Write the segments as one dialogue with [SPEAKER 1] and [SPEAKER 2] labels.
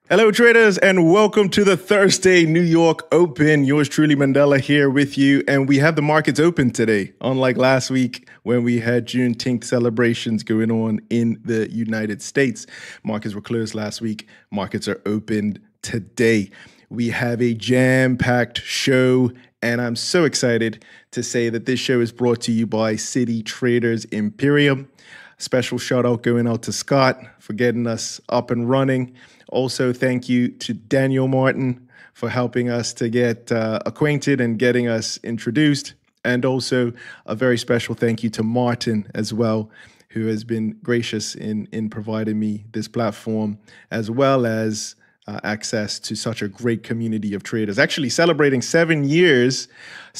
[SPEAKER 1] Hello, traders, and welcome to the Thursday New York Open. Yours truly, Mandela, here with you. And we have the markets open today, unlike last week when we had Juneteenth celebrations going on in the United States. Markets were closed last week. Markets are opened today. We have a jam-packed show, and I'm so excited to say that this show is brought to you by Citi Traders Imperium. Special shout out going out to Scott for getting us up and running. Also, thank you to Daniel Martin for helping us to get acquainted and getting us introduced. And also a very special thank you to Martin as well, who has been gracious in providing me this platform, as well as access to such a great community of traders. Actually celebrating 7 years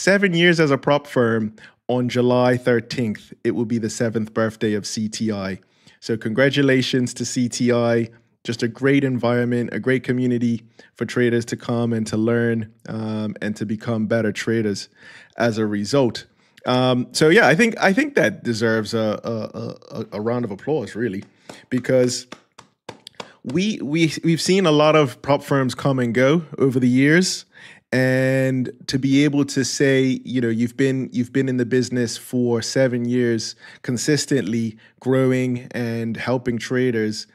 [SPEAKER 1] as a prop firm. On July 13th, it will be the 7th birthday of CTI. So congratulations to CTI. Just a great environment, a great community for traders to come and to learn and to become better traders as a result. So yeah, I think that deserves a round of applause, really, because we've seen a lot of prop firms come and go over the years. And to be able to say, you know, you've been in the business for 7 years, consistently growing and helping traders,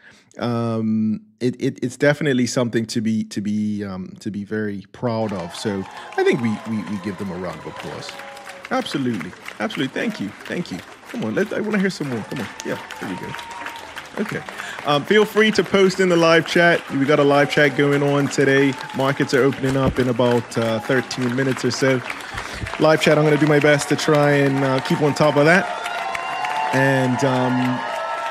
[SPEAKER 1] it's definitely something to be very proud of. So I think we give them a round of applause. Absolutely. Thank you. Come on, I want to hear some more. Come on. Yeah, there we go. Okay. Feel free to post in the live chat. We got a live chat going on today. Markets are opening up in about 13 minutes or so. Live chat, I'm going to do my best to try and keep on top of that. And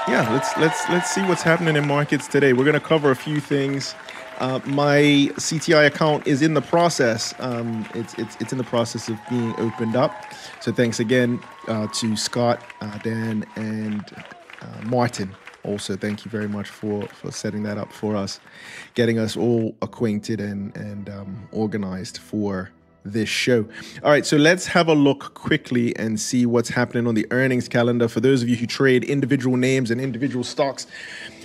[SPEAKER 1] yeah, let's see what's happening in markets today. We're going to cover a few things. My CTI account is in the process. It's in the process of being opened up. So thanks again to Scott, Dan, and Martin. Also, thank you very much for setting that up for us, getting us all acquainted and organized for this show. All right, so let's have a look quickly and see what's happening on the earnings calendar. For those of you who trade individual names and individual stocks,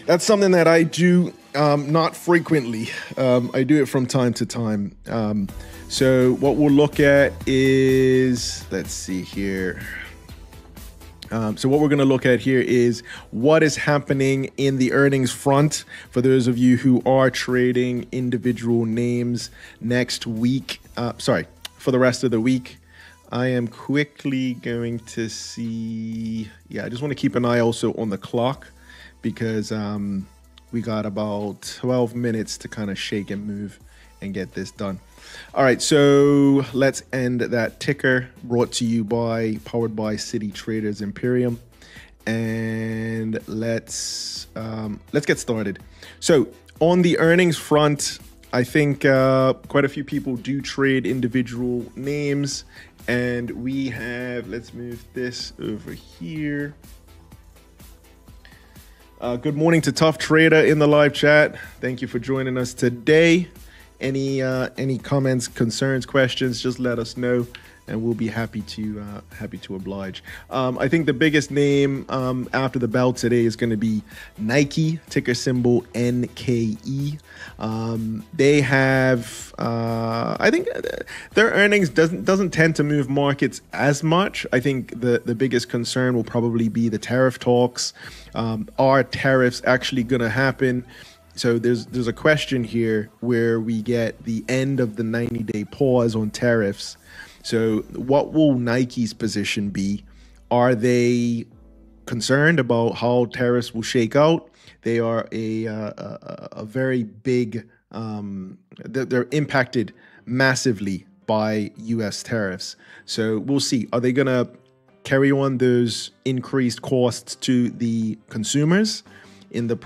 [SPEAKER 1] that's something that I do not frequently. I do it from time to time. So what we'll look at is, let's see here. So what we're going to look at here is what is happening in the earnings front for those of you who are trading individual names next week. For the rest of the week. I am quickly going to see. Yeah, I just want to keep an eye also on the clock because we got about 12 minutes to kind of shake and move and get this done. All right, so let's end that ticker, brought to you by, powered by Citi Traders Imperium, and let's get started. So on the earnings front, I think quite a few people do trade individual names, and we have, let's move this over here. Good morning to Tough Trader in the live chat. Thank you for joining us today. Any comments, concerns, questions, just let us know and we'll be happy to oblige. I think the biggest name after the bell today is going to be Nike, ticker symbol NKE. They have, I think their earnings doesn't tend to move markets as much. I think the biggest concern will probably be the tariff talks. Are tariffs actually going to happen? So there's a question here where we get the end of the 90-day pause on tariffs. So what will Nike's position be? Are they concerned about how tariffs will shake out? They are a very big, they're impacted massively by US tariffs. So we'll see. Are they going to carry on those increased costs to the consumers in the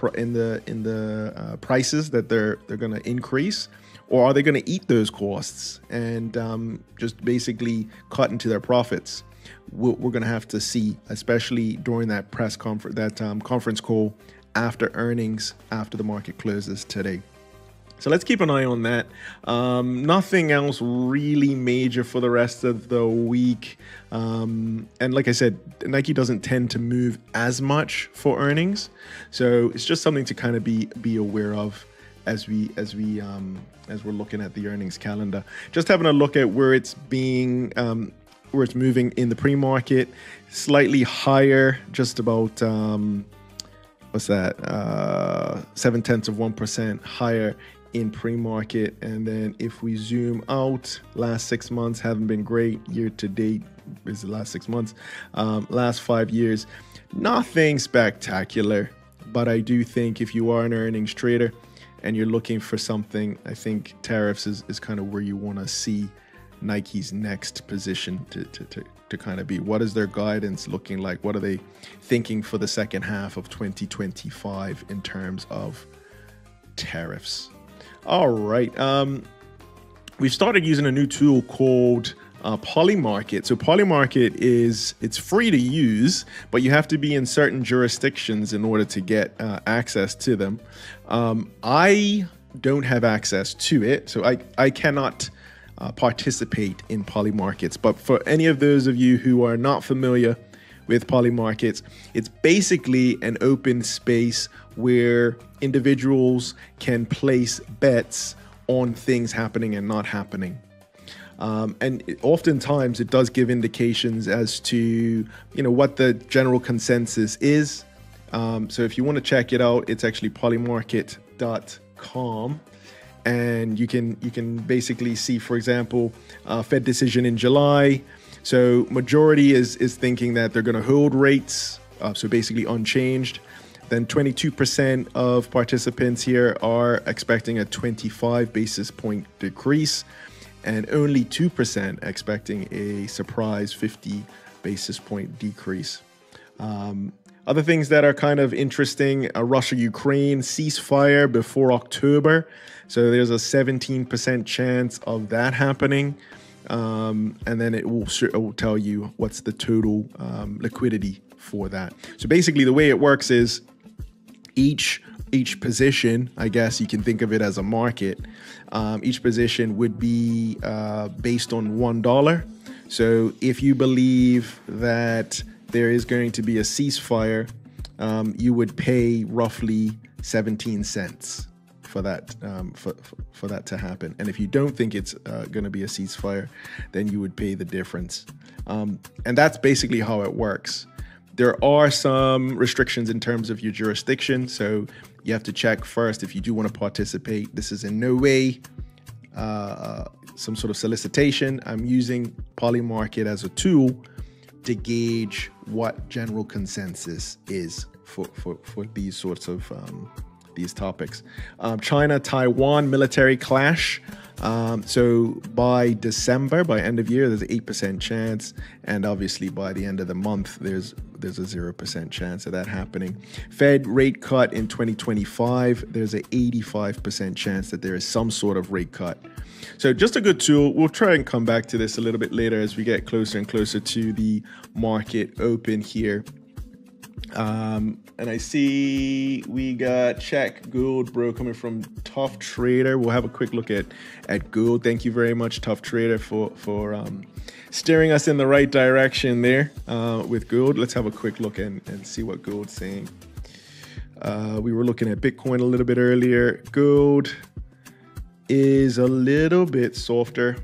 [SPEAKER 1] prices that they're going to increase, or are they going to eat those costs and just basically cut into their profits? We're going to have to see, especially during that press conference, conference call after earnings, after the market closes today. So let's keep an eye on that. Nothing else really major for the rest of the week. And like I said, Nike doesn't tend to move as much for earnings. So it's just something to kind of be aware of as we're looking at the earnings calendar. Just having a look at where it's being where it's moving in the pre-market, slightly higher, just about what's that? 0.7% higher in pre-market. And then if we zoom out, last 6 months haven't been great. Year to date is the last 6 months. Last 5 years, nothing spectacular. But I do think if you are an earnings trader and you're looking for something, I think tariffs is kind of where you want to see Nike's next position to kind of be. What is their guidance looking like? What are they thinking for the second half of 2025 in terms of tariffs? All right. We've started using a new tool called Polymarket. So Polymarket it's free to use, but you have to be in certain jurisdictions in order to get access to them. I don't have access to it, so I cannot participate in Polymarkets. But for any of those of you who are not familiar with Polymarkets, it's basically an open space where individuals can place bets on things happening and not happening. Oftentimes it does give indications as to, what the general consensus is. So if you want to check it out, it's actually polymarket.com. And you can basically see, for example, Fed decision in July. So majority is thinking that they're going to hold rates, so basically unchanged. Then 22% of participants here are expecting a 25 basis point decrease, and only 2% expecting a surprise 50 basis point decrease. Other things that are kind of interesting, Russia-Ukraine ceasefire before October. So there's a 17% chance of that happening. And then it will tell you what's the total liquidity for that. So basically the way it works is each position, I guess you can think of it as a market. Each position would be based on $1. So if you believe that there is going to be a ceasefire, you would pay roughly 17 cents for that for that to happen. And if you don't think it's going to be a ceasefire, then you would pay the difference. And that's basically how it works. There are some restrictions in terms of your jurisdiction, so you have to check first if you do want to participate. This is in no way some sort of solicitation. I'm using Polymarket as a tool to gauge what general consensus is for these sorts of these topics. China-Taiwan military clash. So by December, by end of year, there's an 8% chance, and obviously by the end of the month, there's a 0% chance of that happening. Fed rate cut in 2025, there's an 85% chance that there is some sort of rate cut. So just a good tool. We'll try and come back to this a little bit later as we get closer and closer to the market open here. And I see we got check gold, bro, coming from Tough Trader. We'll have a quick look at gold. Thank you very much, Tough Trader, for steering us in the right direction there with gold. Let's have a quick look and see what gold's saying. We were looking at Bitcoin a little bit earlier. Gold is a little bit softer.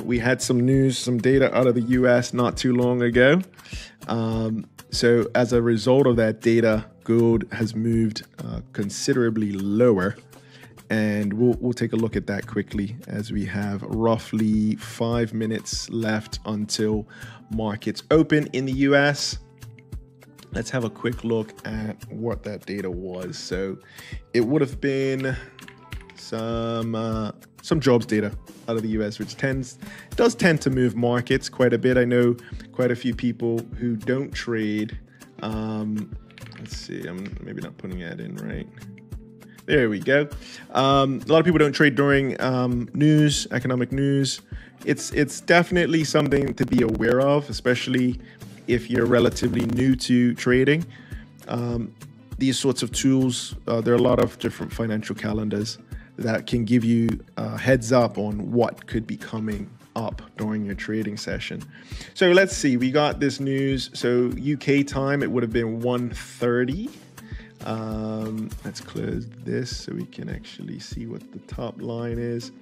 [SPEAKER 1] We had some news, some data out of the US not too long ago. So as a result of that data, gold has moved considerably lower. And we'll take a look at that quickly as we have roughly 5 minutes left until markets open in the US. Let's have a quick look at what that data was. So it would have been some jobs data out of the US, which does tend to move markets quite a bit. I know quite a few people who don't trade. Let's see, I'm maybe not putting that in right. There we go. A lot of people don't trade during economic news. It's definitely something to be aware of, especially if you're relatively new to trading. These sorts of tools, there are a lot of different financial calendars that can give you a heads up on what could be coming up during your trading session. So let's see, we got this news. So UK time, it would have been 1:30. Let's close this so we can actually see what the top line is.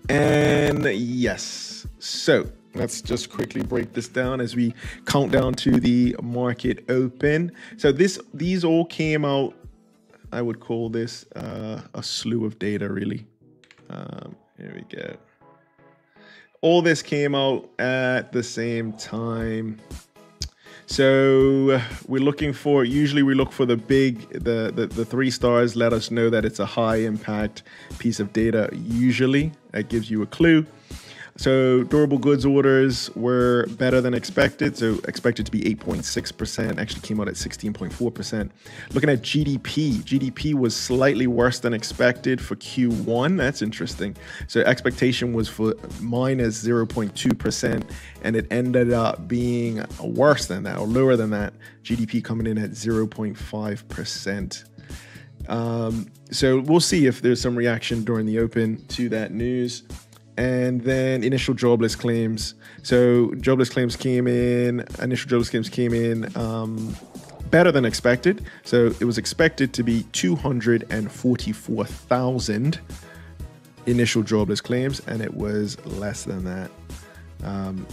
[SPEAKER 1] And yes, so let's just quickly break this down as we count down to the market open. So these all came out, I would call this a slew of data, really. Here we go. All this came out at the same time. So we're looking for, usually we look for the big, the 3 stars let us know that it's a high impact piece of data. Usually that gives you a clue. So durable goods orders were better than expected. So expected to be 8.6%, actually came out at 16.4%. Looking at GDP was slightly worse than expected for Q1. That's interesting. So expectation was for minus 0.2%, and it ended up being worse than that, or lower than that. GDP coming in at 0.5%. So we'll see if there's some reaction during the open to that news. And then initial jobless claims. So jobless claims came in, initial jobless claims came in better than expected. So it was expected to be 244,000 initial jobless claims, and it was less than that.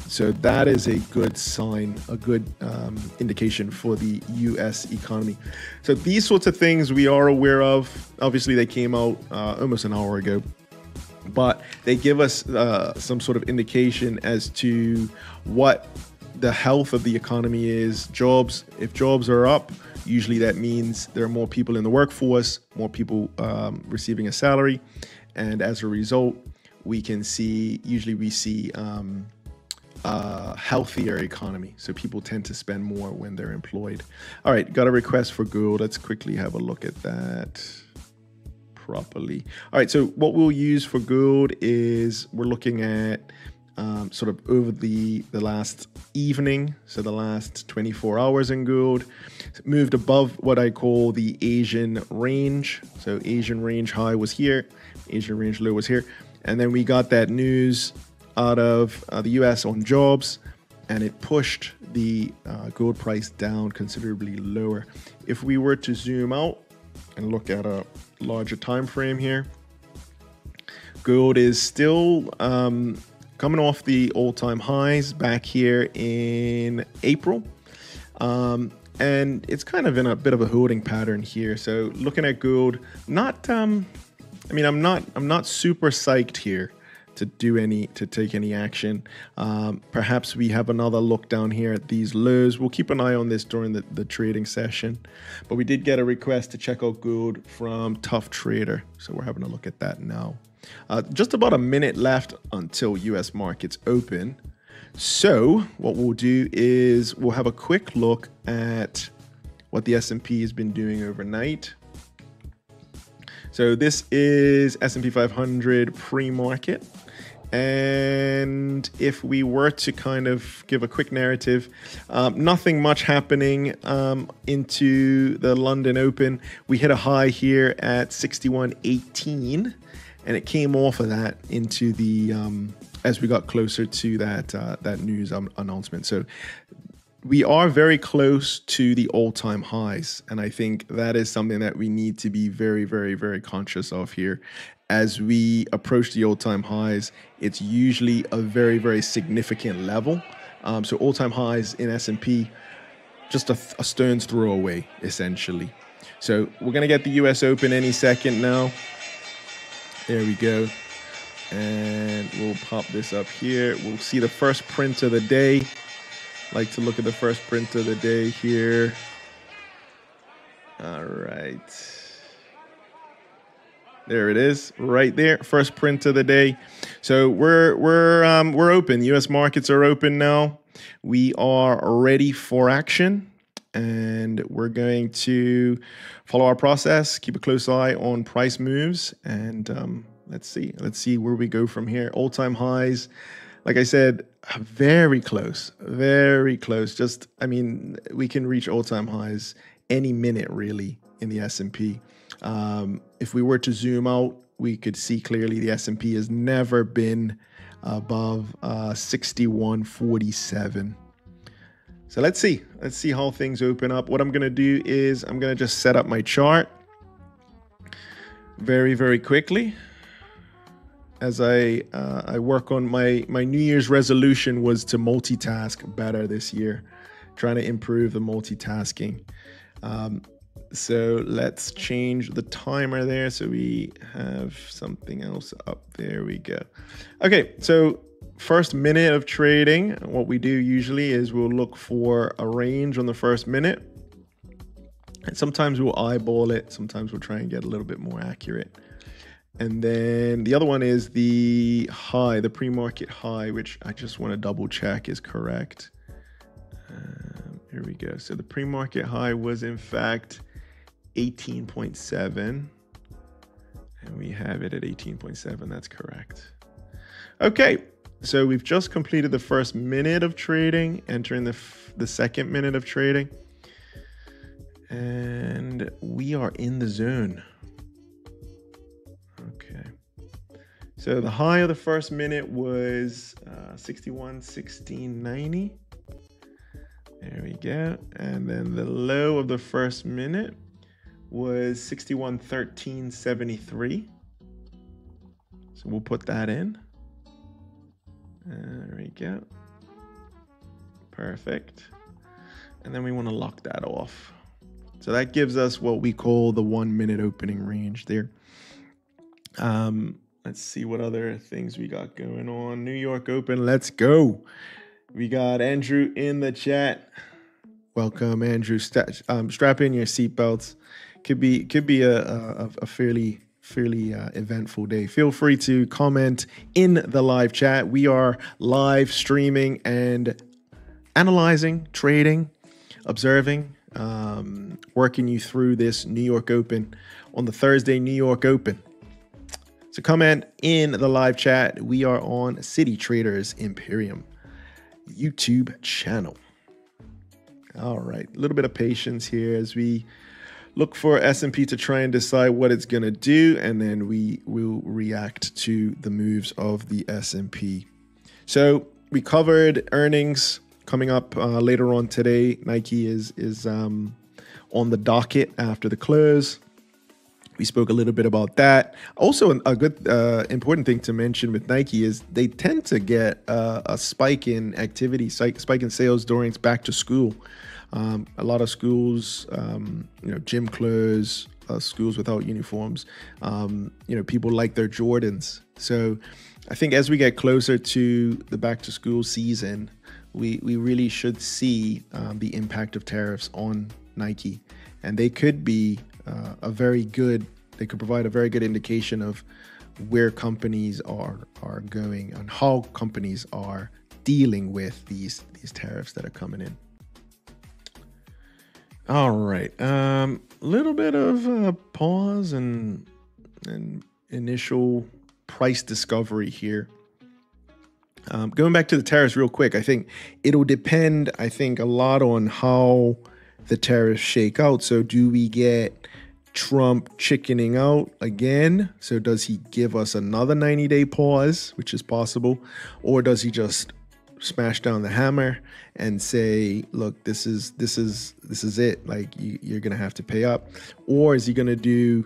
[SPEAKER 1] So that is a good sign, a good indication for the US economy. So these sorts of things we are aware of. Obviously, they came out almost an hour ago, but they give us some sort of indication as to what the health of the economy is. Jobs, if jobs are up, usually that means there are more people in the workforce, more people receiving a salary. And as a result, we can see, usually we see a healthier economy. So people tend to spend more when they're employed. All right, got a request for gold. Let's quickly have a look at that properly. All right, so what we'll use for gold is we're looking at sort of over the last evening, so the last 24 hours in gold. It moved above what I call the Asian range. So Asian range high was here, Asian range low was here. And then we got that news out of the US on jobs, and it pushed the gold price down considerably lower. If we were to zoom out and look at a larger time frame here, gold is still coming off the all-time highs back here in April, and it's kind of in a bit of a holding pattern here. So looking at gold, not I mean, I'm not super psyched here to take any action. Perhaps we have another look down here at these lows. We'll keep an eye on this during the trading session, but we did get a request to check out gold from Tough Trader, so we're having a look at that now. Just about a minute left until US markets open. So what we'll do is we'll have a quick look at what the S&P has been doing overnight. So this is S&P 500 pre-market. And if we were to kind of give a quick narrative, nothing much happening into the London Open. We hit a high here at 61.18, and it came off of that into the as we got closer to that news announcement. So we are very close to the all-time highs, and I think that is something that we need to be very, very, very conscious of here. As we approach the all-time highs, it's usually a very, very significant level. So all-time highs in S&P, just a stone's throw away, essentially. So we're going to get the US Open any second now. There we go. And we'll pop this up here. We'll see the first print of the day. Like to look at the first print of the day here. All right. There it is, right there. First print of the day. So we're open. U.S. markets are open now. We are ready for action, and we're going to follow our process. Keep a close eye on price moves, and let's see where we go from here. All-time highs, like I said, very close, very close. Just, I mean, we can reach all-time highs any minute, really, in the S&P. If we were to zoom out, we could see clearly the S&P has never been above 61.47. So let's see how things open up. What I'm going to do is I'm going to just set up my chart very, very quickly as I work on my New Year's resolution was to multitask better this year, trying to improve the multitasking. So let's change the timer there so we have something else up. There we go. Okay, so first minute of trading, what we do usually is we'll look for a range on the first minute. And sometimes we'll eyeball it. Sometimes we'll try and get a little bit more accurate. And then the other one is the high, the pre-market high, which I just want to double check is correct. Here we go. So the pre-market high was in fact 18.7. And we have it at 18.7. That's correct. Okay. So we've just completed the first minute of trading, entering the second minute of trading. And we are in the zone. Okay. So the high of the first minute was 61.1690. There we go. And then the low of the first minute was 61.1373. So we'll put that in. There we go. Perfect. And then we want to lock that off. So that gives us what we call the 1 minute opening range there. Let's see what other things we got going on. New York Open, let's go. We got Andrew in the chat. Welcome, Andrew. Strap in your seatbelts. Could be a fairly eventful day. Feel free to comment in the live chat. We are live streaming and analyzing, trading, observing, working you through this New York Open on the Thursday New York Open. So comment in the live chat. We are on City Traders Imperium YouTube channel. All right, a little bit of patience here as we look for S&P to try and decide what it's going to do, and then we will react to the moves of the S&P. So we covered earnings coming up later on today. Nike is on the docket after the close. We spoke a little bit about that. Also, a good important thing to mention with Nike is they tend to get a spike in activity, spike in sales during back to school. A lot of schools, gym close, schools without uniforms. People like their Jordans. So I think as we get closer to the back to school season, we really should see the impact of tariffs on Nike. And they could be they could provide a very good indication of where companies are going and how companies are dealing with these tariffs that are coming in. All right, little bit of pause and initial price discovery here. Going back to the tariffs real quick, I think it'll depend, a lot on how the tariffs shake out. So do we get Trump chickening out again? So does he give us another 90-day pause, which is possible? Or does he just smash down the hammer and say, look, this is it. Like you're going to have to pay up? Or is he going to do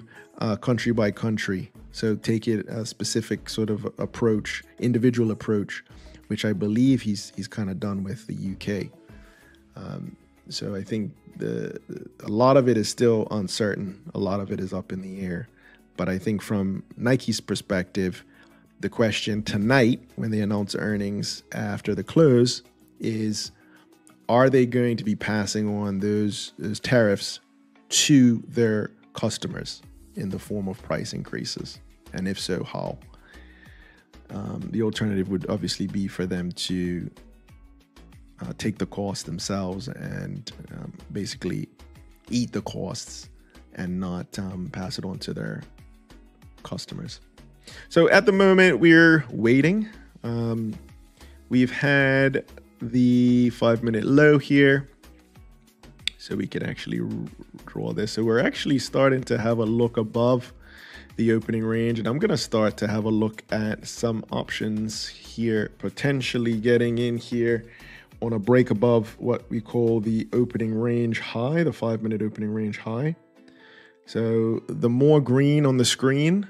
[SPEAKER 1] country by country? So take it a specific sort of approach, individual approach, which I believe he's kind of done with the UK. So I think a lot of it is still uncertain. A lot of it is up in the air. But I think from Nike's perspective, the question tonight when they announce earnings after the close is, are they going to be passing on those tariffs to their customers in the form of price increases? And if so, how? The alternative would obviously be for them to take the cost themselves and basically eat the costs and not pass it on to their customers. So at the moment, we're waiting. We've had the 5-minute low here. So we can actually draw this. So we're actually starting to have a look above the opening range. And I'm going to start to have a look at some options here, potentially getting in here on a break above what we call the opening range high, the 5-minute opening range high. So the more green on the screen,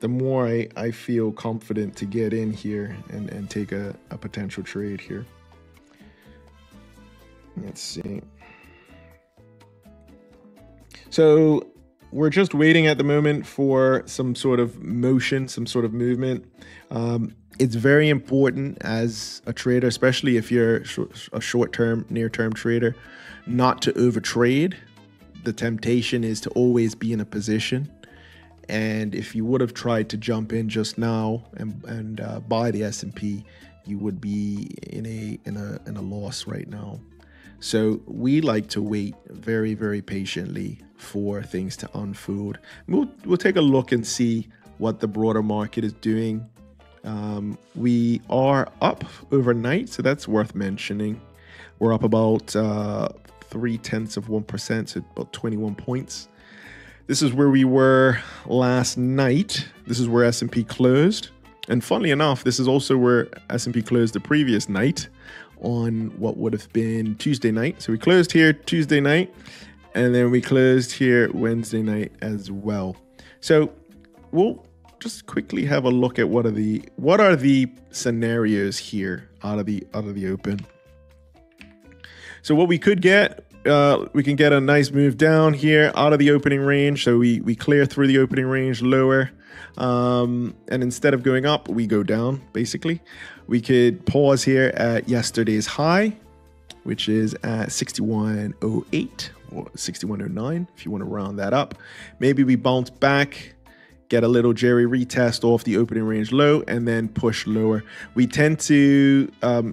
[SPEAKER 1] the more I feel confident to get in here and take a potential trade here. Let's see. So we're just waiting at the moment for some sort of motion, some sort of movement. It's very important as a trader, especially if you're a short-term, near-term trader, not to overtrade. The temptation is to always be in a position. And if you would have tried to jump in just now and buy the S&P, you would be in a loss right now. So we like to wait very, very patiently for things to unfold. We'll take a look and see what the broader market is doing. We are up overnight, so that's worth mentioning. We're up about 0.3%, so about 21 points. This is where we were last night. This is where S&P closed. And funnily enough, this is also where S&P closed the previous night on what would have been Tuesday night. So we closed here Tuesday night, and then we closed here Wednesday night as well. So we'll just quickly have a look at what are the scenarios here out of the open. So what we could get, we can get a nice move down here out of the opening range. So we clear through the opening range lower. And instead of going up, we go down, basically. We could pause here at yesterday's high, which is at 61.08 or 61.09, if you want to round that up. Maybe we bounce back, get a little Jerry retest off the opening range low, and then push lower. We tend to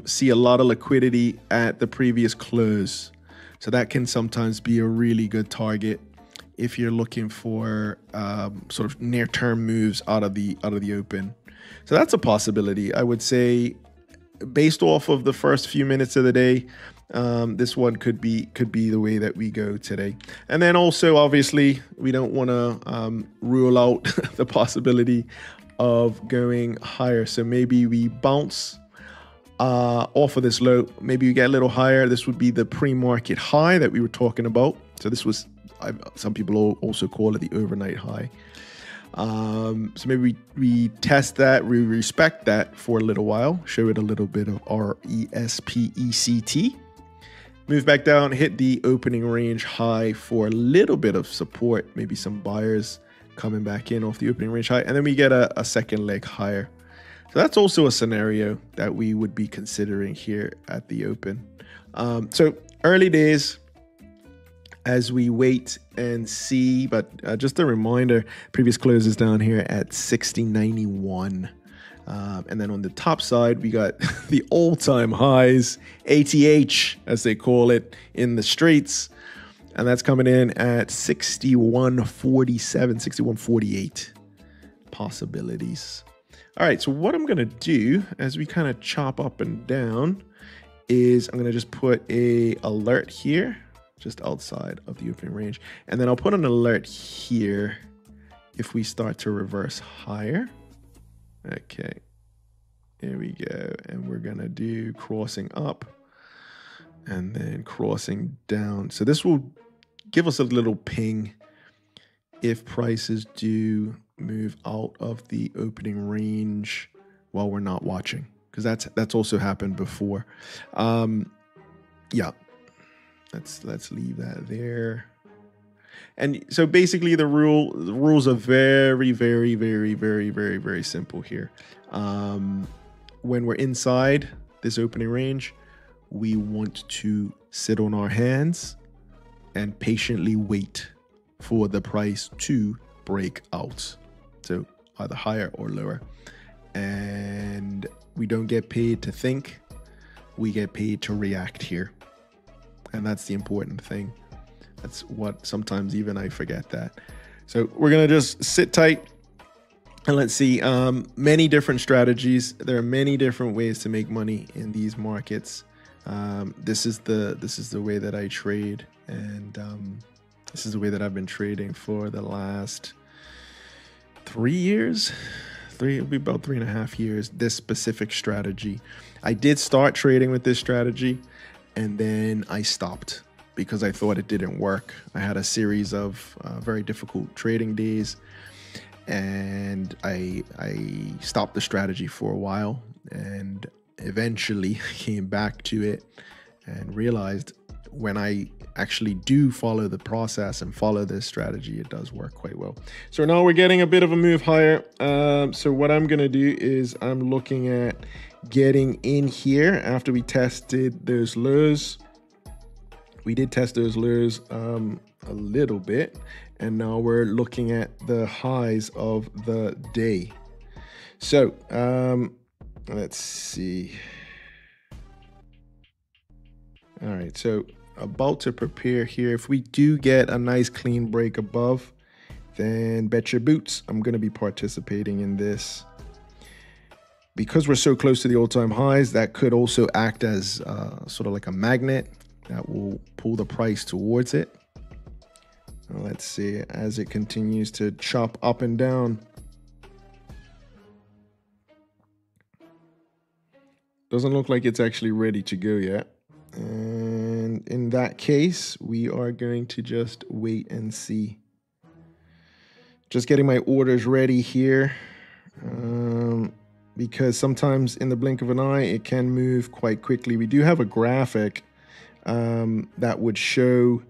[SPEAKER 1] see a lot of liquidity at the previous close. So that can sometimes be a really good target if you're looking for sort of near-term moves out of the open. So that's a possibility. I would say, based off of the first few minutes of the day, this one could be the way that we go today. And then also, obviously, we don't want to rule out the possibility of going higher. So maybe we bounce off of this low, maybe we get a little higher. This would be the pre-market high that we were talking about. So this was, some people also call it the overnight high. So maybe we test that, we respect that for a little while, show it a little bit of RESPECT, move back down, hit the opening range high for a little bit of support, maybe some buyers coming back in off the opening range high, and then we get a second leg higher. So that's also a scenario that we would be considering here at the open. So early days as we wait and see, but just a reminder, previous closes down here at 60.91. And then on the top side, we got the all-time highs, ATH, as they call it, in the streets. And that's coming in at 61.47, 61.48 possibilities. All right, so what I'm going to do as we kind of chop up and down is I'm going to just put a alert here, just outside of the opening range. And then I'll put an alert here if we start to reverse higher. Okay, here we go. And we're going to do crossing up and then crossing down. So this will give us a little ping if prices do move out of the opening range while we're not watching, because that's also happened before. Yeah, let's leave that there. And so basically the rules are very, very, very, very, very, very simple here. When we're inside this opening range, we want to sit on our hands and patiently wait for the price to break out. So either higher or lower. And we don't get paid to think, we get paid to react here. And that's the important thing. That's what sometimes even I forget that. So we're gonna just sit tight and let's see. Many different strategies. There are many different ways to make money in these markets. This is the way that I trade, and this is the way that I've been trading for the last 3 years, it'll be about 3.5 years, this specific strategy. I did start trading with this strategy, and then I stopped because I thought it didn't work. I had a series of very difficult trading days, and I stopped the strategy for a while, and eventually came back to it and realized when I actually do follow the process and follow this strategy, it does work quite well. So now we're getting a bit of a move higher. So what I'm going to do is I'm looking at getting in here after we tested those lows. We did test those lows a little bit, and now we're looking at the highs of the day. So let's see. All right, so about to prepare here. If we do get a nice clean break above, then bet your boots I'm going to be participating in this. Because we're so close to the all-time highs, that could also act as sort of like a magnet that will pull the price towards it. Now let's see, as it continues to chop up and down. Doesn't look like it's actually ready to go yet. And in that case, we are going to just wait and see. Just getting my orders ready here, because sometimes in the blink of an eye, it can move quite quickly. We do have a graphic that would show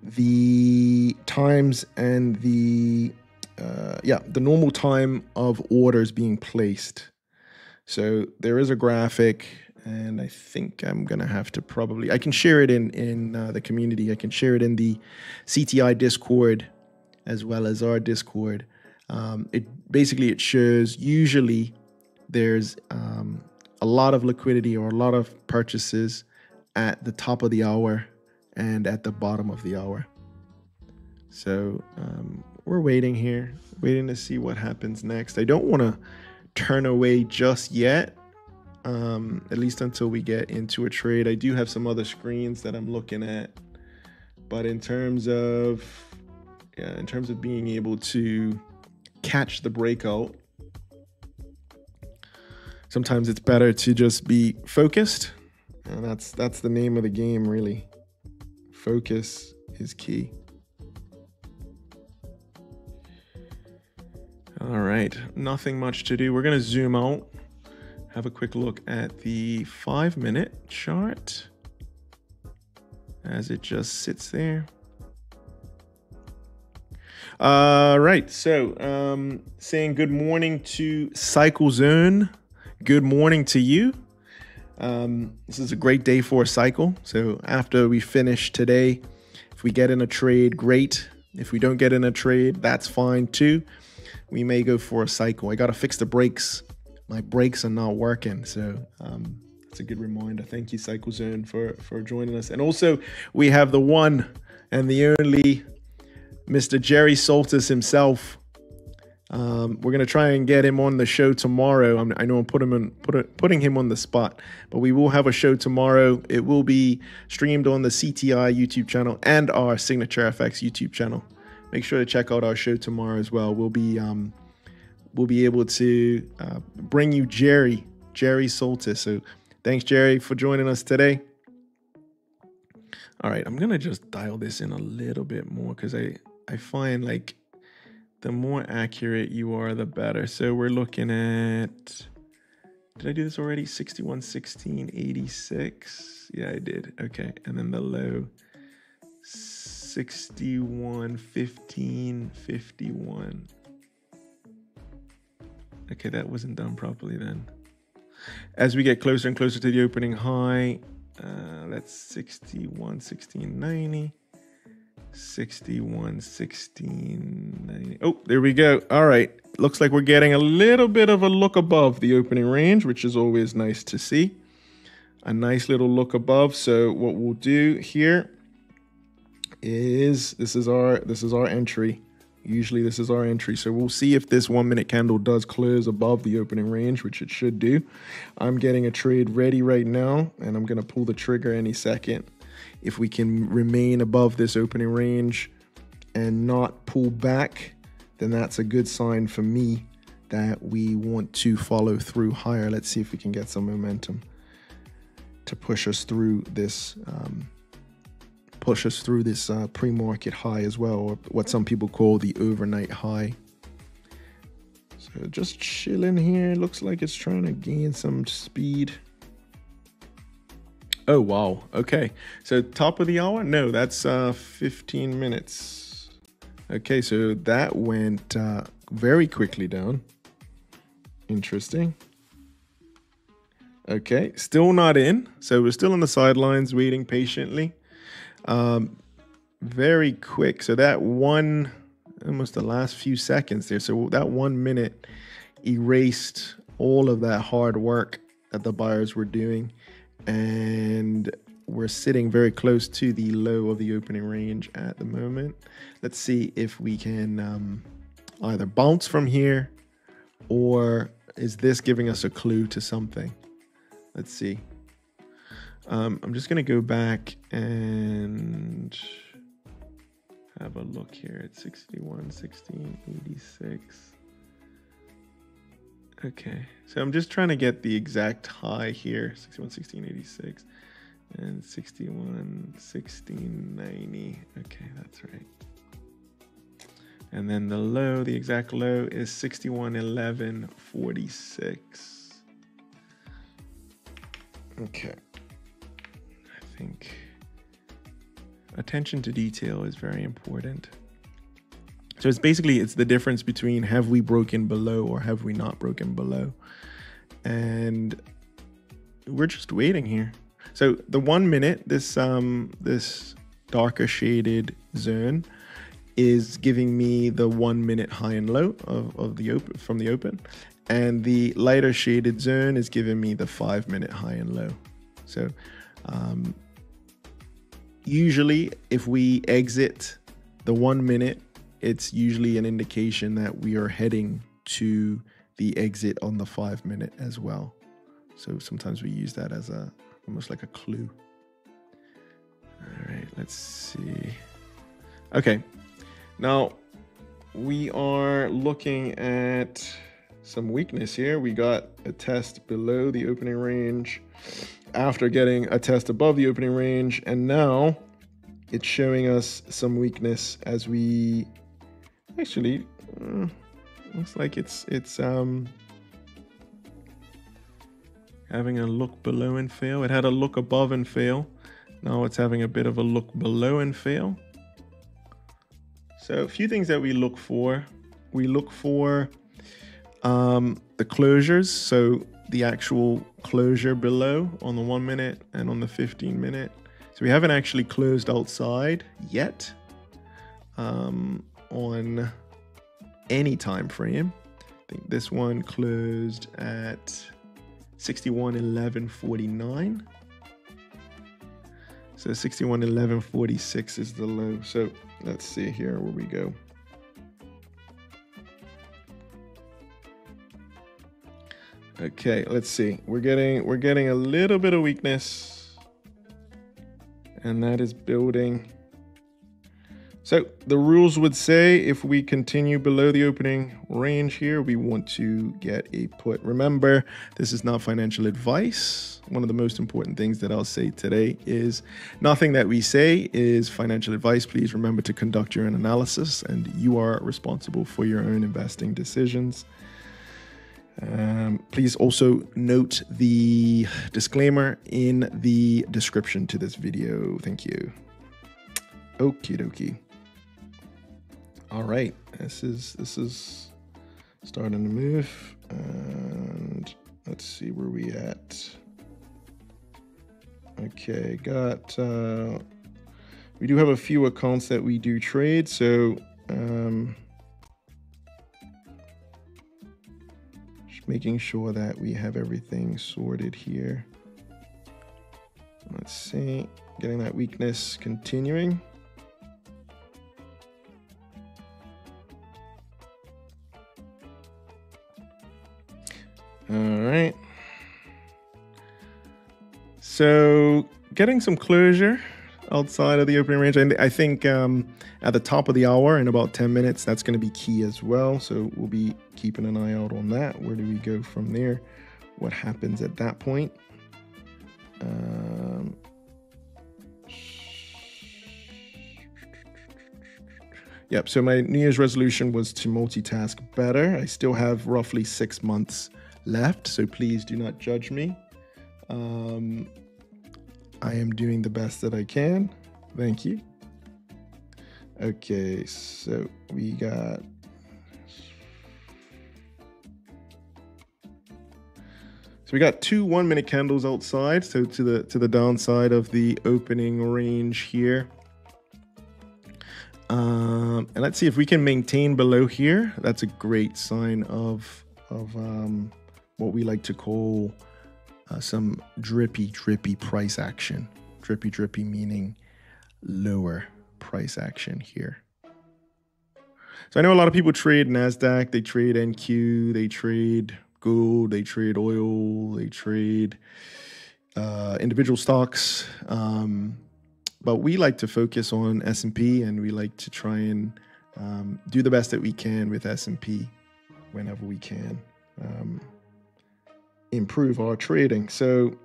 [SPEAKER 1] the times and the normal time of orders being placed. So there is a graphic, and I think I'm gonna have to probably, I can share it in the community. I can share it in the CTI Discord as well as our Discord. It shows usually there's a lot of liquidity or a lot of purchases at the top of the hour and at the bottom of the hour. So we're waiting here, waiting to see what happens next. I don't want to turn away just yet, at least until we get into a trade. I do have some other screens that I'm looking at, but in terms of being able to catch the breakout, sometimes it's better to just be focused, and that's the name of the game, really. Focus is key. All right, nothing much to do. We're gonna zoom out, have a quick look at the 5-minute chart as it just sits there. Right, so saying good morning to Cycle Zone. Good morning to you. This is a great day for a cycle. So after we finish today, if we get in a trade, great. If we don't get in a trade, that's fine too. We may go for a cycle. I got to fix the brakes. My brakes are not working. So that's a good reminder. Thank you, Cycle Zone, for joining us. And also, we have the one and the only Mr. Jerry Soltis himself. We're going to try and get him on the show tomorrow. I know I'm putting him on the spot, but we will have a show tomorrow. It will be streamed on the CTI YouTube channel and our Signature FX YouTube channel. Make sure to check out our show tomorrow as well. We'll be able to bring you Jerry Soltis. So thanks, Jerry, for joining us today. All right, I'm going to just dial this in a little bit more because I find like the more accurate you are, the better. So we're looking at, did I do this already? 61.16, 86. Yeah, I did. Okay. And then the low, 61.15, 51. Okay, that wasn't done properly then. As we get closer and closer to the opening high, that's 61.16, 90. 61.16. Oh, there we go. All right. Looks like we're getting a little bit of a look above the opening range, which is always nice to see. A nice little look above. So what we'll do here is this is our entry. Usually this is our entry. So we'll see if this 1-minute candle does close above the opening range, which it should do. I'm getting a trade ready right now, and I'm going to pull the trigger any second. If we can remain above this opening range and not pull back, then that's a good sign for me that we want to follow through higher. Let's see if we can get some momentum to push us through this pre-market high as well, or what some people call the overnight high. So just chilling here. Looks like it's trying to gain some speed. Oh, wow. Okay. So top of the hour? No, that's 15 minutes. Okay, so that went very quickly down. Interesting. Okay, still not in. So we're still on the sidelines waiting patiently. Very quick. So that one, almost the last few seconds there. So that 1 minute erased all of that hard work that the buyers were doing. And we're sitting very close to the low of the opening range at the moment. Let's see if we can either bounce from here, or is this giving us a clue to something? Let's see. I'm just going to go back and have a look here at 61, 16, 86. Okay, so I'm just trying to get the exact high here, 61, 16, 86, and 61, 16, 90. Okay, that's right. And then the low, the exact low is 61, 11, 46. Okay. I think attention to detail is very important. So it's basically, it's the difference between have we broken below or have we not broken below. And we're just waiting here. So the 1 minute, this darker shaded zone is giving me the 1 minute high and low of the open from the open. And the lighter shaded zone is giving me the 5 minute high and low. So usually if we exit the 1 minute, it's usually an indication that we are heading to the exit on the 5 minute as well. So sometimes we use that as almost like a clue. All right, let's see. Okay, now we are looking at some weakness here. We got a test below the opening range after getting a test above the opening range, and now it's showing us some weakness as we actually looks like it's having a look below and fail. It had a look above and fail. Now it's having a bit of a look below and fail. So a few things that we look for. We look for the closures. So the actual closure below on the 1 minute and on the 15 minute. So we haven't actually closed outside yet on any time frame. I think this one closed at 61.11.49. So 61.11.46 is the low. So let's see here where we go. Okay, let's see. We're getting a little bit of weakness, and that is building. So the rules would say if we continue below the opening range here, we want to get a put. Remember, this is not financial advice. One of the most important things that I'll say today is nothing that we say is financial advice. Please remember to conduct your own analysis, and you are responsible for your own investing decisions. Please also note the disclaimer in the description to this video. Thank you. Okie dokie. All right, this is starting to move, and let's see where we at. Okay, we do have a few accounts that we do trade, so just making sure that we have everything sorted here. Let's see, getting that weakness continuing. All right. So getting some closure outside of the opening range. And I think at the top of the hour in about 10 minutes, that's going to be key as well. So we'll be keeping an eye out on that. Where do we go from there? What happens at that point? Yep, so my New Year's resolution was to multitask better. I still have roughly 6 months left, so please do not judge me. I am doing the best that I can. Thank you. Okay, so we got... So we got 2 1-minute candles outside, so to the downside of the opening range here. And let's see if we can maintain below here. That's a great sign of what we like to call some drippy price action. Drippy meaning lower price action here. So I know a lot of people trade NASDAQ, they trade NQ, they trade gold, they trade oil, they trade individual stocks. But we like to focus on S&P, and we like to try and do the best that we can with S&P whenever we can. Improve our trading. So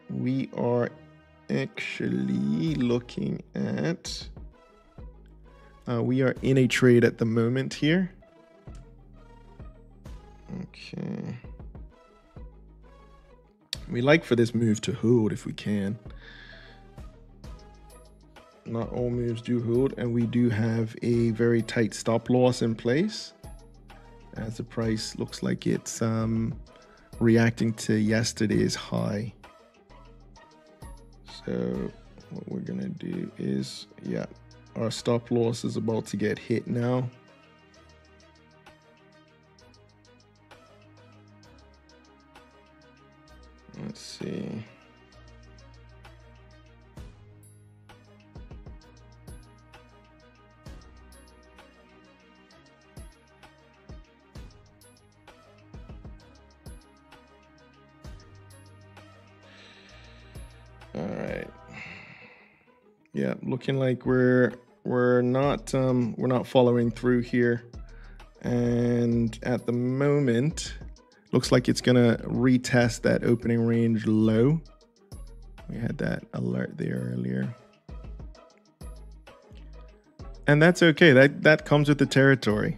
[SPEAKER 1] we are actually looking at, we are in a trade at the moment here. Okay. We like for this move to hold if we can. Not all moves do hold, and we do have a very tight stop loss in place as the price looks like it's reacting to yesterday's high. So what we're gonna do is, yeah, our stop loss is about to get hit now. Let's see. All right. Yeah, looking like we're not following through here, and at the moment, looks like it's gonna retest that opening range low. We had that alert there earlier, and that's okay. That comes with the territory.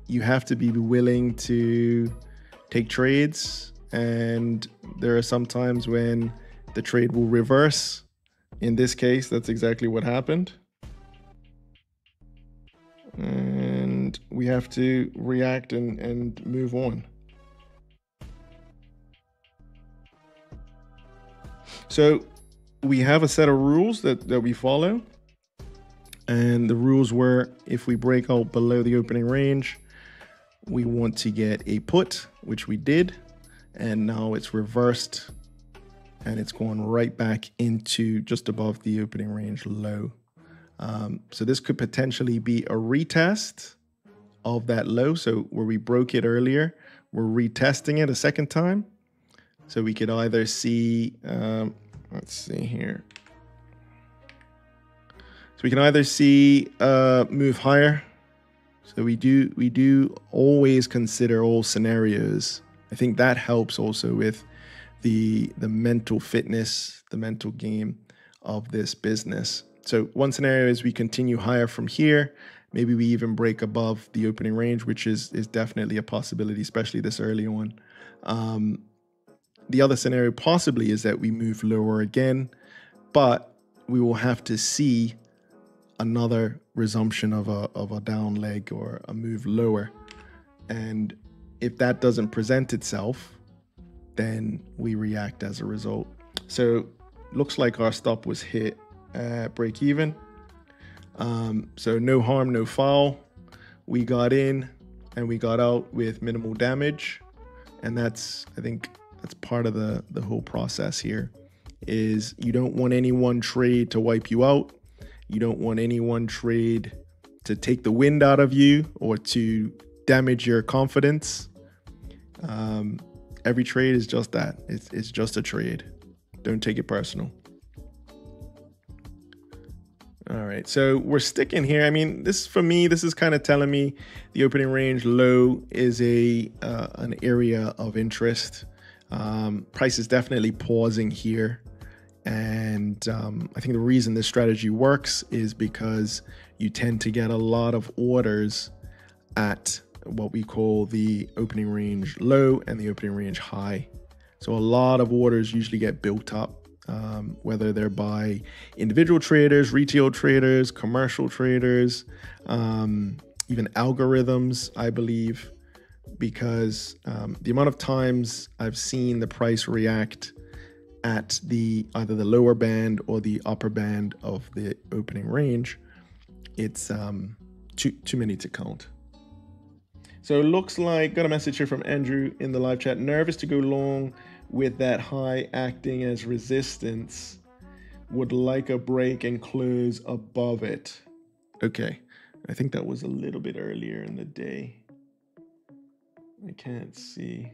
[SPEAKER 1] You have to be willing to take trades, and there are some times when the trade will reverse. In this case, that's exactly what happened. And we have to react and move on. So we have a set of rules that we follow. And the rules were, if we break out below the opening range, we want to get a put, which we did. And now it's reversed, and it's going right back into just above the opening range low. So this could potentially be a retest of that low. So where we broke it earlier, we're retesting it a second time. So we could either see, let's see here. So we can either see move higher. So we do always consider all scenarios. I think that helps also with the mental fitness, the mental game of this business. So one scenario is we continue higher from here. Maybe we even break above the opening range, which is definitely a possibility, especially this early on. The other scenario possibly is that we move lower again, but we will have to see another resumption of a down leg or a move lower. And if that doesn't present itself, then we react as a result. So looks like our stop was hit at break even. So no harm, no foul. We got in and we got out with minimal damage. And that's, I think that's part of the whole process here, is you don't want any one trade to wipe you out. You don't want any one trade to take the wind out of you or to damage your confidence. Every trade is just that. It's just a trade. Don't take it personal. All right, so we're sticking here. I mean, this for me, this is kind of telling me the opening range low is an area of interest. Price is definitely pausing here. And I think the reason this strategy works is because you tend to get a lot of orders at what we call the opening range low and the opening range high. So a lot of orders usually get built up, whether they're by individual traders, retail traders, commercial traders, even algorithms, I believe, because the amount of times I've seen the price react at either the lower band or the upper band of the opening range, it's too many to count. So it looks like, got a message here from Andrew in the live chat, nervous to go long with that high acting as resistance, would like a break and close above it. Okay, I think that was a little bit earlier in the day. I can't see.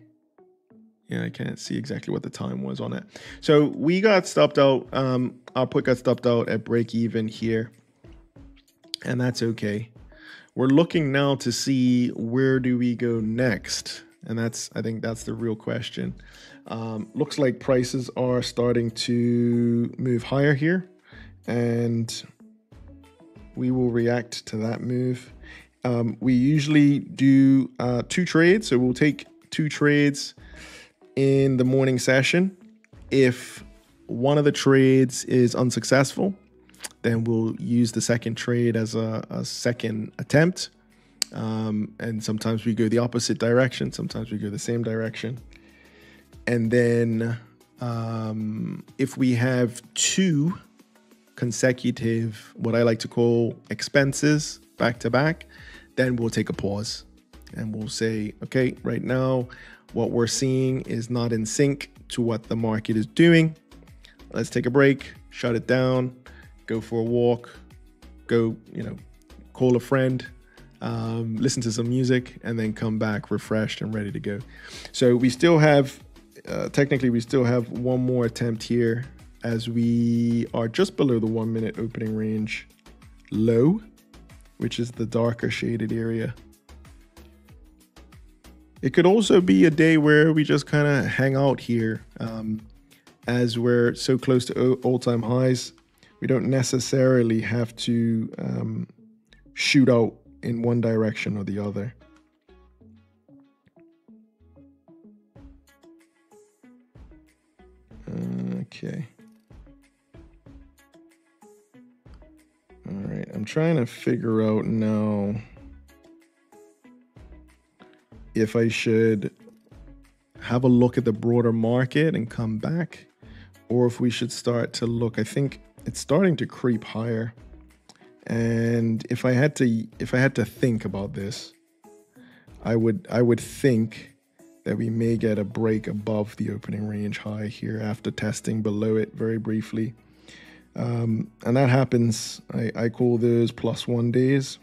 [SPEAKER 1] Yeah, I can't see exactly what the time was on it. So we got stopped out. Our put got stopped out at break even here, and that's okay. We're looking now to see where do we go next, and I think that's the real question. Looks like prices are starting to move higher here, and we will react to that move. We usually do 2 trades, so we'll take 2 trades in the morning session. If one of the trades is unsuccessful, then we'll use the second trade as a second attempt. And sometimes we go the opposite direction. Sometimes we go the same direction. And then if we have 2 consecutive, what I like to call expenses back to back, then we'll take a pause and we'll say, okay, right now, what we're seeing is not in sync to what the market is doing. Let's take a break, shut it down, go for a walk, go, call a friend, listen to some music, and then come back refreshed and ready to go. So we still have, technically we still have one more attempt here as we are just below the 1 minute opening range low, which is the darker shaded area. It could also be a day where we just kind of hang out here, as we're so close to all-time highs. We don't necessarily have to shoot out in one direction or the other. Okay. All right, I'm trying to figure out now if I should have a look at the broader market and come back, or if we should start to look. I think it's starting to creep higher. And if I had to think about this, I would think that we may get a break above the opening range high here after testing below it very briefly. And that happens, I call those +1 days,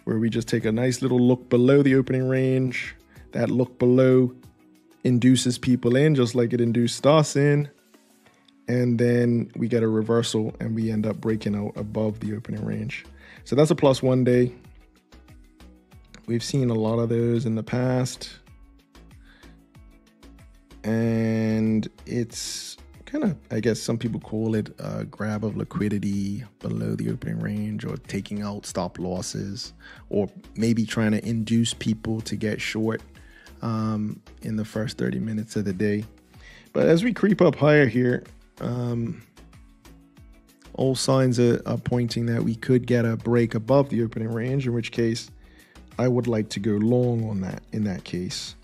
[SPEAKER 1] where we just take a nice little look below the opening range. That look below induces people in, just like it induced us in. And then we get a reversal and we end up breaking out above the opening range. So that's a +1 day. We've seen a lot of those in the past. And it's kind of, I guess some people call it a grab of liquidity below the opening range, or taking out stop losses, or maybe trying to induce people to get short in the first 30 minutes of the day. But as we creep up higher here, all signs are pointing that we could get a break above the opening range, in which case I would like to go long on that in that case.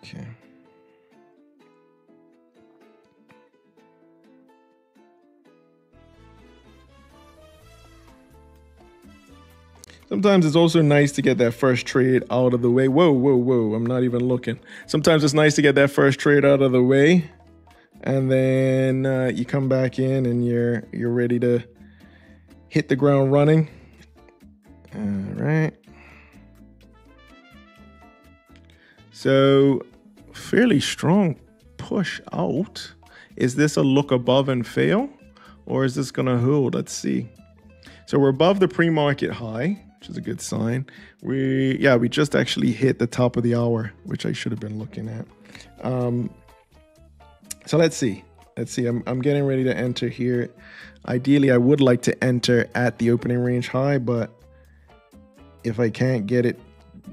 [SPEAKER 1] Okay. Sometimes it's also nice to get that first trade out of the way. Whoa, I'm not even looking. Sometimes it's nice to get that first trade out of the way, and then you come back in and you're ready to hit the ground running. All right. So fairly strong push out. Is this a look above and fail, or is this going to hold? Let's see. So we're above the pre-market high, which is a good sign. We just actually hit the top of the hour, which I should have been looking at. So let's see. I'm getting ready to enter here. Ideally, I would like to enter at the opening range high, but if I can't get it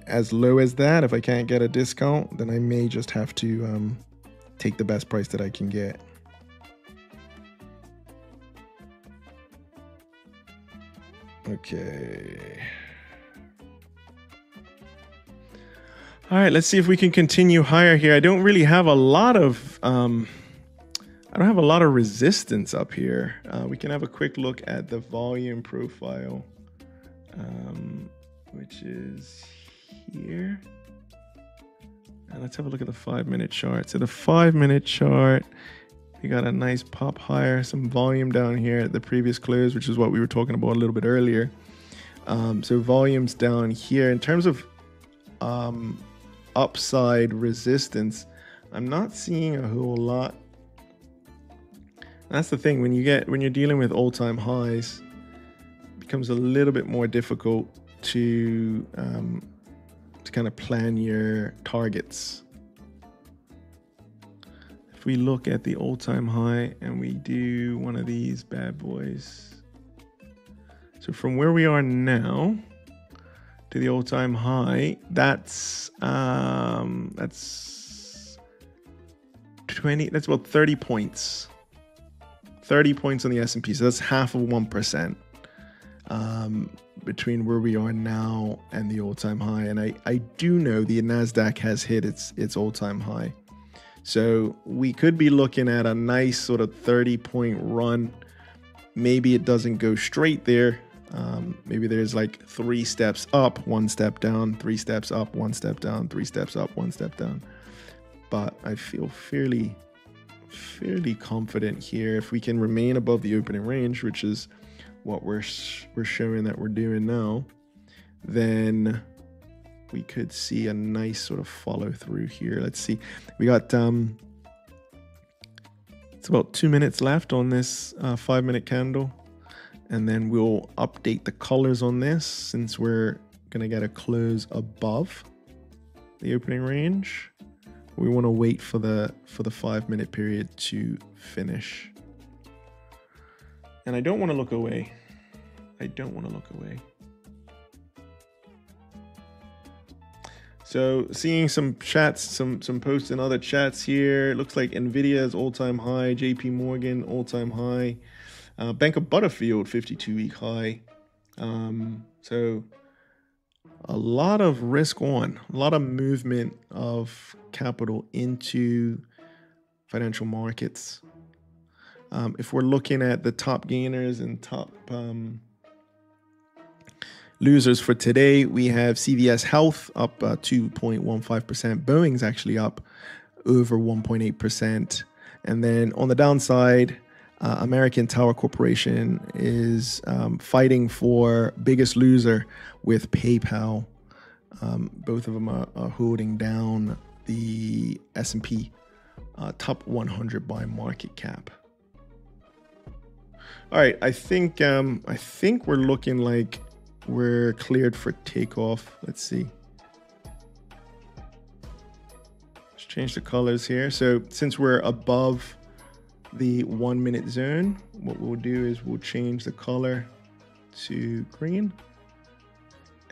[SPEAKER 1] as low as that, if I can't get a discount, then I may just have to take the best price that I can get. Okay. All right, let's see if we can continue higher here. I don't really have a lot of resistance up here. We can have a quick look at the volume profile, which is here. And let's have a look at the 5-minute chart. So the 5-minute chart, we got a nice pop higher, some volume down here at the previous close, which is what we were talking about a little bit earlier. So volume's down here. In terms of upside resistance, I'm not seeing a whole lot. That's the thing, when you're dealing with all-time highs, it becomes a little bit more difficult to kind of plan your targets. If we look at the all-time high and we do one of these bad boys, so from where we are now to the all-time high, that's 20. That's about 30 points. 30 points on the S&P. So that's half of 1% between where we are now and the all-time high. And I do know the NASDAQ has hit its all-time high. So we could be looking at a nice sort of 30-point run. Maybe it doesn't go straight there. Maybe there's like 3 steps up, 1 step down, 3 steps up, 1 step down, 3 steps up, 1 step down. But I feel fairly confident here. If we can remain above the opening range, which is what we're showing that we're doing now, then we could see a nice sort of follow through here. Let's see. We got it's about 2 minutes left on this 5-minute candle, and then we'll update the colors on this since we're gonna get a close above the opening range. We want to wait for the 5-minute period to finish. And I don't want to look away. So seeing some chats, some posts in other chats here. It looks like Nvidia's all-time high, JP Morgan all-time high, Bank of Butterfield 52-week high. So a lot of risk on, a lot of movement of capital into financial markets. If we're looking at the top gainers and top losers for today, we have CVS Health up 2.15%. Boeing's actually up over 1.8%. And then on the downside, American Tower Corporation is fighting for biggest loser with PayPal. Both of them are holding down the S&P top 100 by market cap. All right, I think we're looking like we're cleared for takeoff. Let's see. Let's change the colors here. So since we're above the 1 minute zone, what we'll do is we'll change the color to green,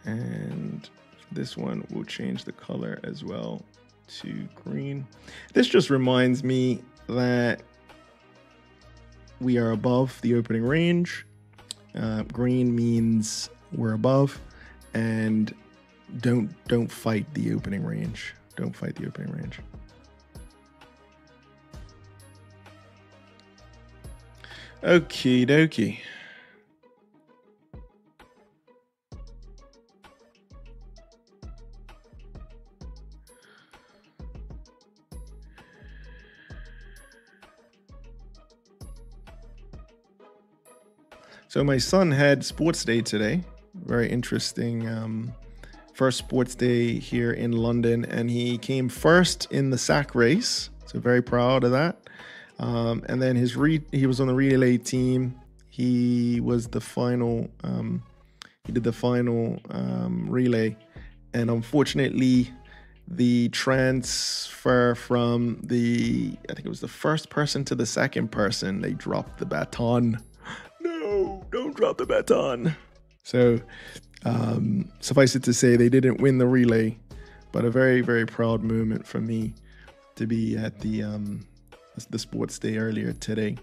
[SPEAKER 1] and this one we'll change the color as well to green. This just reminds me that we are above the opening range. Green means we're above, and don't fight the opening range. Don't fight the opening range. Okie dokie. So my son had sports day today. Very interesting. First sports day here in London, and he came first in the sack race. So very proud of that. And then he was on the relay team. He was the final. He did the final relay, and unfortunately, the transfer from I think it was the first person to the second person, they dropped the baton. No, don't drop the baton. So suffice it to say, they didn't win the relay, but a very, very proud moment for me to be at the sports day earlier today,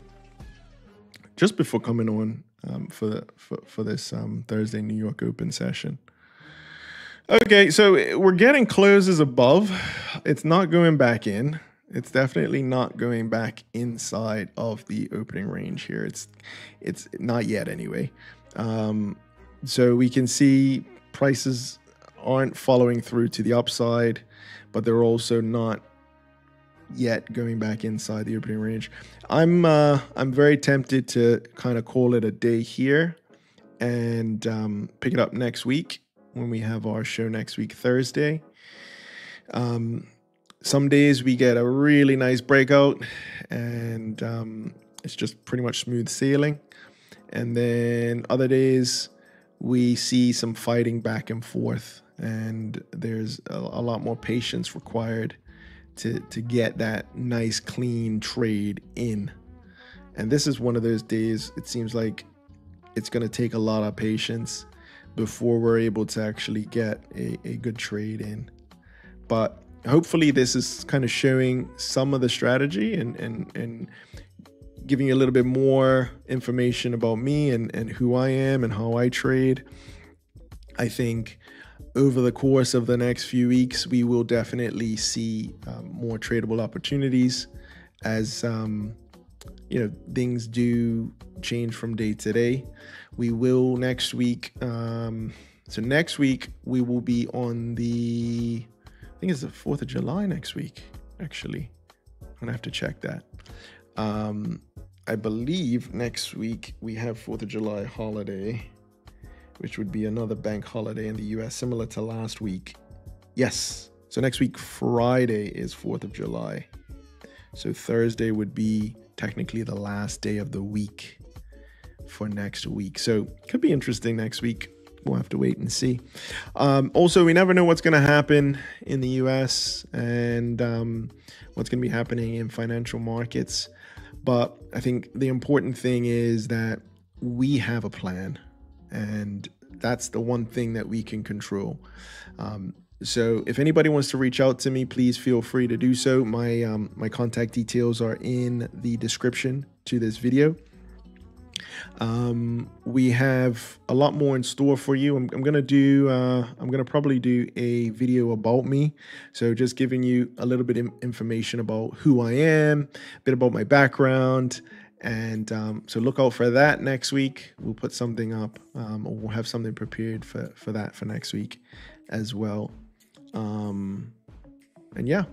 [SPEAKER 1] just before coming on for this Thursday New York Open session. Okay, so we're getting closes above. It's not going back in. It's definitely not going back inside of the opening range here. It's not yet anyway. So we can see prices aren't following through to the upside, but they're also not yet going back inside the opening range. I'm very tempted to kind of call it a day here and pick it up next week when we have our show next week, Thursday. Some days we get a really nice breakout and it's just pretty much smooth sailing. And then other days we see some fighting back and forth, and there's a lot more patience required to get that nice clean trade in. And this is one of those days, it seems like it's going to take a lot of patience before we're able to actually get a good trade in. But hopefully this is kind of showing some of the strategy and giving you a little bit more information about me and who I am and how I trade. I think over the course of the next few weeks, we will definitely see more tradable opportunities as things do change from day to day. We will next week. So next week we will be on I think it's the 4th of July next week. Actually, I'm gonna have to check that. I believe next week we have 4th of July holiday, which would be another bank holiday in the US, similar to last week. Yes. So next week, Friday is 4th of July. So Thursday would be technically the last day of the week for next week. So it could be interesting next week. We'll have to wait and see. Also, we never know what's going to happen in the US and what's going to be happening in financial markets. But I think the important thing is that we have a plan, and that's the one thing that we can control. So if anybody wants to reach out to me, please feel free to do so. My contact details are in the description to this video. We have a lot more in store for you. I'm gonna probably do a video about me. So just giving you a little bit of information about who I am, a bit about my background. And so look out for that next week. We'll put something up, or we'll have something prepared for that for next week as well. And yeah,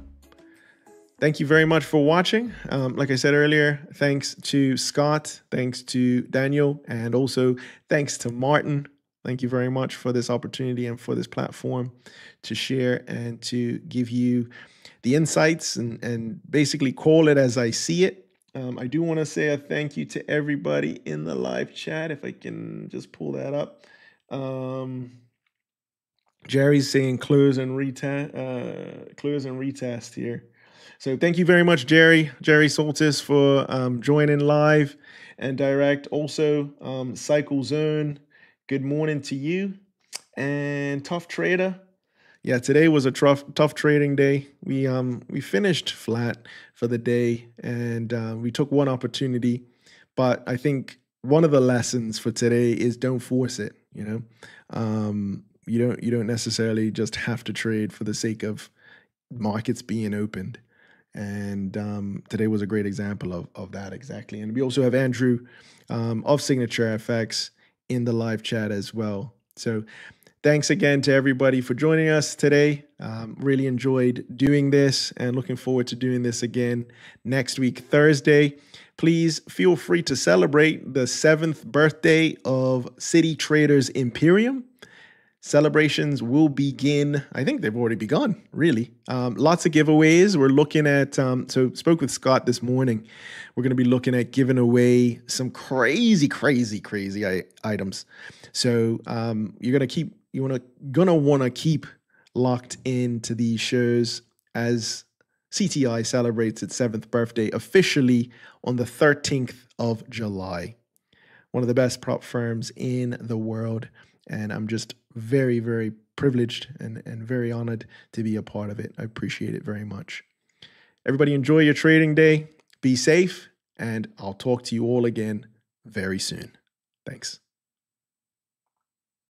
[SPEAKER 1] thank you very much for watching. Like I said earlier, thanks to Scott, thanks to Daniel, and also thanks to Martin. Thank you very much for this opportunity and for this platform to share and to give you the insights and basically call it as I see it. I do want to say a thank you to everybody in the live chat, if I can just pull that up. Jerry's saying close and retest here. So thank you very much, Jerry Soltis, for joining live and direct. Also, Cycle Zone, good morning to you. And Tough Trader. Yeah, today was a tough trading day. We finished flat for the day, and we took one opportunity. But I think one of the lessons for today is don't force it. You don't necessarily just have to trade for the sake of markets being opened. And today was a great example of that exactly. And we also have Andrew of Signature FX in the live chat as well. So thanks again to everybody for joining us today. Really enjoyed doing this and looking forward to doing this again next week, Thursday. Please feel free to celebrate the 7th birthday of City Traders Imperium. Celebrations will begin. I think they've already begun, really. Lots of giveaways. We're looking at, so spoke with Scott this morning. We're going to be looking at giving away some crazy items. So you're going to keep, gonna want to keep locked into these shows as CTI celebrates its 7th birthday officially on the 13th of July. One of the best prop firms in the world. And I'm just very privileged and very honored to be a part of it. I appreciate it very much. Everybody enjoy your trading day. Be safe, and I'll talk to you all again very soon. Thanks.